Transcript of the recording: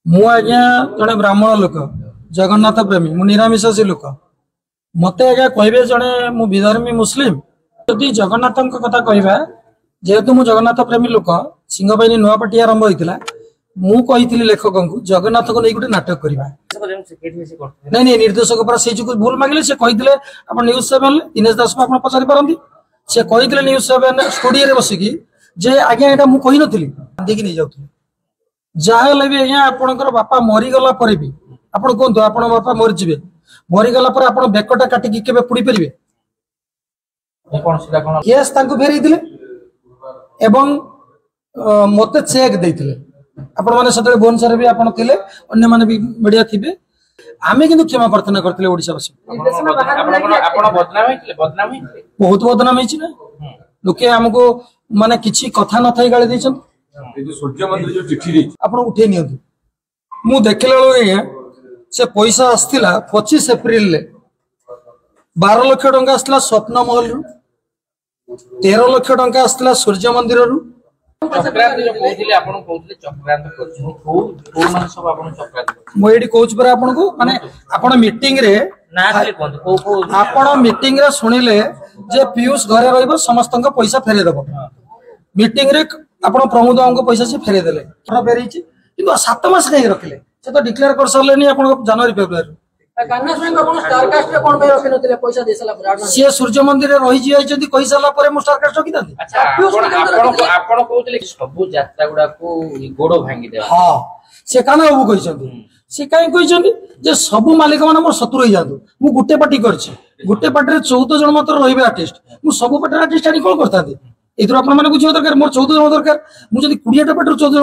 मु आज्ञा जड़े ब्राह्मण लोक जगन्नाथ प्रेमी मु निरामिषासी लोक मत आज्ञा कहे जड़े मु विधर्मी मुस्लिम जदि जगन्नाथ कथा कहवा जेहेतु मु जगन्नाथ प्रेमी लोक सिंहबाहिनी नुआ पार्टी आरंभ होता मु कही लेखक को जगन्नाथ को नहीं गोटे नाटक करवा नहीं नहीं निर्देशक पर से भूल मांगे से कहते आप न्यूज सेवेन दिनेश दास को आप पचारि पारती से कहते न्यूज सेवेन स्टूडियो बसिकी जे आज्ञा यहाँ मुझे नी बांधिकी नहीं जाऊँ जहाँ भी आज्ञा आपणकर बापा मरीगला भी आप कहतु आप बापा मरीजे मरीगला आप बेकटा काटिकी केबे पुड़ी पारे केस फेरई एवं मत चेक देते आपण मैंने से भुवनेश्वर भी आपड़ थे अन्य माने भी मीडिया थे आमे किंतु क्षमा प्रार्थना करते ओडावासी बहुत बदनाम ना लोके आमको माने किसी कथा न थी गाड़ी आप उठे नि मु देखला से पैसा आसला 25 एप्रिल 12 लाख टंका आसला स्वप्न महल रु 13 लाख टंका आसला सूर्य मंदिर रु मीटिंग रे सुनिले जे पीयूष घरे रहिबो समस्त पैसा फेरेदेव मीटिंग रे आपण प्रमोद बाबू पैसा से फेरेदेले फेरई कि 7 मास कहीं रखिले से तो डिक्लेयर कर सारे जनवरी फेब्रुआरी सी सूर्य मंदिर रही कही सारा स्टार कास्ट रखी हाँ से क्या बाबू कहते सी कहीं सब मालिक मैंने मोर शत्रु हो जातु मु गोटे पार्टी गोटे पार्टी 14 जन मत रही आर्टिस्ट मुझे सब पार्टी आर्टिस्ट आनी कौन करता बुझे दरकार मोर 14 जन दरकार मुझे 20टा पार्टी 14